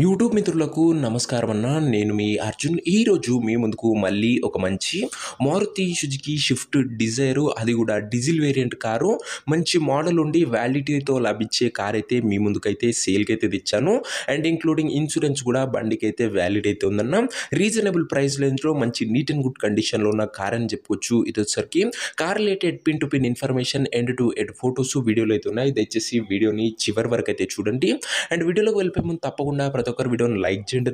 YouTube మిత్రులకు నమస్కారం అన్న. నేను మీ అర్జున్. ఈరోజు మీ ముందుకు మళ్ళీ ఒక మంచి మారుతి సుజుకి షిఫ్ట్ డిజైరు, అది కూడా డీజిల్ వేరియంట్ కారు, మంచి మోడల్ ఉండి వ్యాలిడిటీతో లభించే కార్ అయితే మీ ముందుకైతే సేల్కి అయితే తెచ్చాను. అండ్ ఇంక్లూడింగ్ ఇన్సూరెన్స్ కూడా బండికి అయితే వ్యాలిడ్ అయితే ఉందన్న. రీజనబుల్ ప్రైస్ రేంజ్లో మంచి నీట్ అండ్ గుడ్ కండిషన్లో ఉన్న కార్ అని చెప్పుకోవచ్చు. ఇది వచ్చేసరికి car related pin to pin information, end to end photos వీడియోలు అయితే ఉన్నాయి. దయచేసి వీడియోని చివరి వరకు అయితే చూడండి. అండ్ వీడియోలోకి వెళ్ళిపోయే ముందు తప్పకుండా ప్రతి ఒక్కరు వీడియోని లైక్ చేయండి.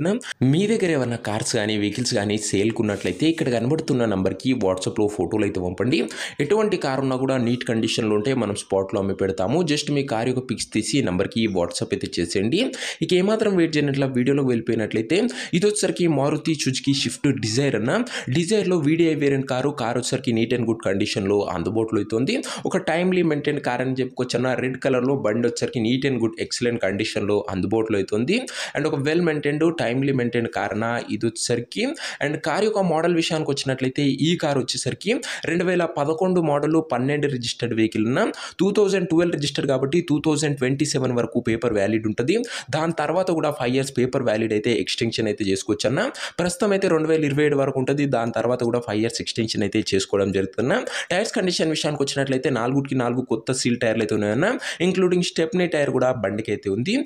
మీ దగ్గర ఏమైనా కార్స్ కానీ వెహికల్స్ కానీ సేల్కి ఉన్నట్లయితే ఇక్కడ కనబడుతున్న నంబర్కి వాట్సాప్లో ఫోటోలు అయితే పంపండి. ఎటువంటి కార్ ఉన్నా కూడా నీట్ కండిషన్లో ఉంటే మనం స్పాట్లో అమ్మి పెడతాము. జస్ట్ మీ కార్ యొక్క పిక్స్ తీసి ఈ నంబర్కి వాట్సాప్ అయితే చేసేయండి. ఇక ఏమాత్రం వెయిట్ చేయనట్ల వీడియోలోకి వెళ్ళిపోయినట్లయితే ఇది వచ్చేసరికి మారుతి సుజుకి షిఫ్ట్ డిజైర్ అన్న. డిజైర్లో వీడిఐ వేరియంట్ కారు వచ్చేసరికి నీట్ అండ్ గుడ్ కండిషన్లో అందుబాటులో అవుతుంది. ఒక టైమ్లీ మెయింటైన్ కార్ అని చెప్పుకోవచ్చు అన్న. రెడ్ కలర్లో బండి వచ్చేసరికి నీట్ అండ్ గుడ్ ఎక్సలెంట్ కండిషన్లో అందుబాటులో అవుతుంది. అండ్ ఒక వెల్ మెయింటైన్డ్ టైమ్లీ మెయింటైన్ కారణ ఇది వచ్చేసరికి. అండ్ కార్ యొక్క మోడల్ విషయానికి వచ్చినట్లయితే ఈ కార్ వచ్చేసరికి 2011 మోడల్ 12 రిజిస్టర్డ్ వెహికల్ ఉన్న. 2012 రిజిస్టర్డ్ కాబట్టి 2027 వరకు పేపర్ వ్యాలిడ్ ఉంటుంది. దాని తర్వాత కూడా 5 years పేపర్ వ్యాలిడ్ అయితే ఎక్స్టెన్షన్ అయితే చేసుకోవచ్చు అన్న. ప్రస్తుతం అయితే 2027 వరకు ఉంటుంది. దాని తర్వాత కూడా 5 years ఎక్స్టెన్షన్ అయితే చేసుకోవడం జరుగుతున్నా. టైర్స్ కండిషన్ విషయానికి వచ్చినట్లయితే 4 కొత్త సీల్ టైర్లు అయితే ఉన్నాయన్న. ఇంక్లూడింగ్ స్టెప్నీ టైర్ కూడా బండికి అయితే ఉంది.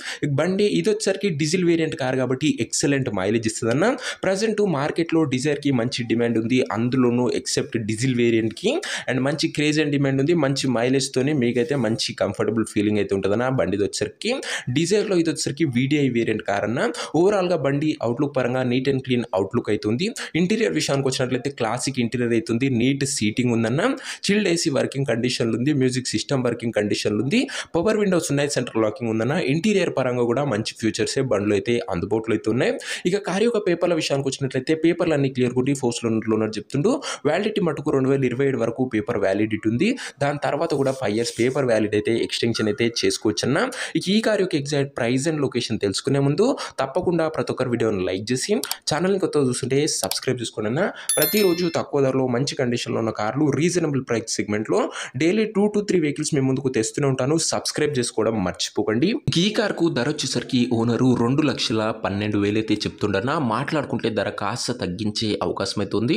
బండి ఇది వచ్చేసరికి డీజిల్ వేరియంట్ కార్ కాబట్టి ఎక్సలెంట్ మైలేజ్ ఇస్తుందన్న. ప్రజెంట్ మార్కెట్లో డిజైర్కి మంచి డిమాండ్ ఉంది. అందులోనూ ఎక్సెప్ట్ డీజిల్ వేరియంట్కి అండ్ మంచి క్రేజ్ అండ్ డిమాండ్ ఉంది. మంచి మైలేజ్తోనే మీకైతే మంచి కంఫర్టబుల్ ఫీలింగ్ అయితే ఉంటుందన్న. బండి వచ్చేసరికి డిజైర్లో ఇది వచ్చేసరికి వీడిఐ వేరియంట్ కార్ అన్న. ఓవరాల్గా బండి అవుట్లుక్ పరంగా నీట్ అండ్ క్లీన్ అవుట్లుక్ అవుతుంది. ఇంటీరియర్ విషయానికి వచ్చినట్లయితే క్లాసిక్ ఇంటీరియర్ అవుతుంది. నీట్ సీటింగ్ ఉందన్న. చిల్డ్ ఏసీ వర్కింగ్ కండిషన్లు ఉంది. మ్యూజిక్ సిస్టమ్ వర్కింగ్ కండిషన్లు ఉంది. పవర్ విండోస్ ఉన్నాయి. సెంట్రల్ లాకింగ్ ఉందన్న. ఇంటీరియర్ పరంగా కూడా మంచి ఫ్యూచర్సే బండ్లు అయితే అందుబాటులో అయితే ఉన్నాయి. ఇక కార్ యొక్క పేపర్ల విషయానికి వచ్చినట్లయితే పేపర్లు అన్ని క్లియర్ కొట్టి ఫోర్స్లో ఉన్నట్టు చెప్తుండు. వ్యాలిడిటీ మటుకు 2027 వరకు పేపర్ వ్యాలిడిటీ ఉంది. దాని తర్వాత కూడా 5 years పేపర్ వ్యాలిడ్ అయితే ఎక్స్టెన్షన్ అయితే చేసుకోవచ్చు అన్న. ఇక ఈ కార్ యొక్క ఎగ్జాక్ట్ ప్రైస్ అండ్ లొకేషన్ తెలుసుకునే ముందు తప్పకుండా ప్రతి ఒక్కరు వీడియోని లైక్ చేసి ఛానల్ని కొత్తగా చూస్తుంటే సబ్స్క్రైబ్ చేసుకోండి అన్న. ప్రతిరోజు తక్కువ ధరలో మంచి కండిషన్లో ఉన్న కార్లు రీజనబుల్ ప్రైస్ సెగ్మెంట్లో డైలీ 2 to 3 వెహికల్స్ మేము ముందుకు తెస్తూనే ఉంటాను. సబ్స్క్రైబ్ చేసుకోవడం మర్చిపోకండి. ఈ కార్కు ధర వచ్చేసరికి ఓనరు 2,12,000 అయితే చెప్తుండన్న. మాట్లాడుకుంటే ధర కాస్త తగ్గించే అవకాశం అయితే ఉంది.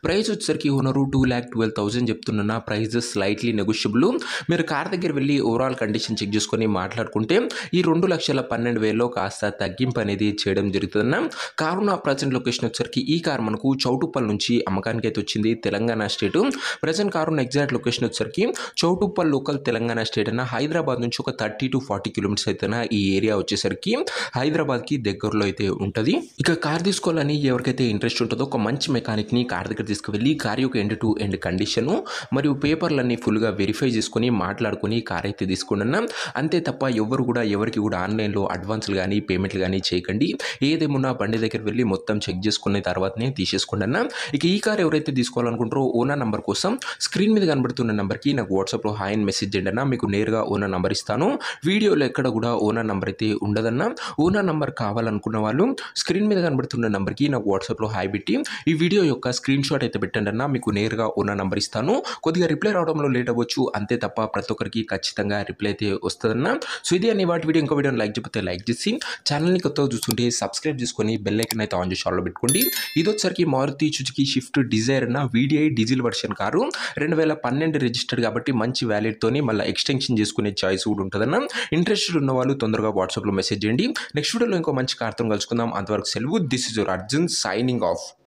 ప్రైస్ వచ్చేసరికి ఓనరు 2,12,000 చెప్తున్నా. Price slightly negotiable. మీరు కార్ దగ్గర వెళ్ళి ఓవరాల్ కండిషన్ చెక్ చేసుకొని మాట్లాడుకుంటే ఈ 2,12,000 కాస్త తగ్గింపు అనేది చేయడం జరుగుతుందన్న. కారున్న ప్రజెంట్ లొకేషన్ వచ్చేసరికి ఈ కార్ మనకు చౌటుప్పల్ నుంచి అమ్మకానికి అయితే వచ్చింది. తెలంగాణ స్టేట్. ప్రజెంట్ కారున్న ఎగ్జాక్ట్ లొకేషన్ వచ్చేసరికి చౌటుప్పల్ లోకల్ తెలంగాణ స్టేట్ అన్న. హైదరాబాద్ నుంచి ఒక 30 to 40 కిలోమీటర్స్ అయితే ఈ ఏరియా వచ్చేసరికి హైదరాబాద్కి దగ్గరలో అయితే ఉంటుంది. ఇక కార్ తీసుకోవాలని ఎవరికైతే ఇంట్రెస్ట్ ఉంటుందో ఒక మంచి మెకానిక్ని కార్ దగ్గర తీసుకువెళ్ళి కార్ యొక్క ఎండ్ టు ఎండ్ కండిషను మరియు పేపర్లన్నీ ఫుల్గా వెరిఫై చేసుకొని మాట్లాడుకొని కార్ అయితే తీసుకోండి అన్న. అంతే తప్ప ఎవరు కూడా ఎవరికి కూడా ఆన్లైన్లో అడ్వాన్స్లు కానీ పేమెంట్లు కానీ చేయకండి. ఏదేమున్నా బండి దగ్గర వెళ్ళి మొత్తం చెక్ చేసుకున్న తర్వాతనే తీసేసుకోండి అన్న. ఇక ఈ కార్ ఎవరైతే తీసుకోవాలనుకుంటారో ఓనర్ నంబర్ కోసం స్క్రీన్ మీద కనబడుతున్న నెంబర్కి నాకు వాట్సాప్లో హాయ్ అని మెసేజ్ చేయండి అన్న. మీకు నేరుగా ఓనర్ నంబర్ ఇస్తాను. వీడియోలో ఎక్కడ కూడా ఓనర్ నంబర్ అయితే ఉండదన్న. ఓనర్ నంబర్ కావాలనుకున్న వాళ్ళు స్క్రీన్ మీద కనబడుతున్న నెంబర్కి నాకు వాట్సాప్లో హాయ్ పెట్టి ఈ వీడియో యొక్క స్క్రీన్ షాట్ అయితే పెట్టండి అన్న. మీకు నేరుగా ఓనర్ నంబర్ ఇస్తాను. కొద్దిగా రిప్లై రావడంలో లేట్ అవ్వచ్చు. అంతే తప్ప ప్రతి ఒక్కరికి ఖచ్చితంగా రిప్లై అయితే వస్తుందన్న. సో ఇది అని వాటి వీడియో. ఇంకో వీడియోని లైక్ చెప్పితే లైక్ చేసి ఛానల్ని కొత్తగా చూస్తుంటే సబ్స్క్రైబ్ చేసుకొని బెల్ ఐకాన్ అయితే ఆన్ చేసి ఆన్లో పెట్టుకోండి. ఇది వచ్చేసరికి మారుతి సుజుకి షిఫ్ట్ డిజైర్ అన్న. VDI diesel version car 2012 registered కాబట్టి మంచి వ్యాలిడ్తోని మళ్ళీ ఎక్స్టెన్షన్ చేసుకునే చాయిస్ కూడా ఉంటుందన్న. ఇంట్రెస్టెడ్ ఉన్న వాళ్ళు తొందరగా వాట్సాప్లో మెసేజ్ చేయండి. నెక్స్ట్ వీడియోలో ఇంకో మంచి కార్తో కలుసుకుందాం. అంతవరకు సెలవు. This is your Arjun signing off.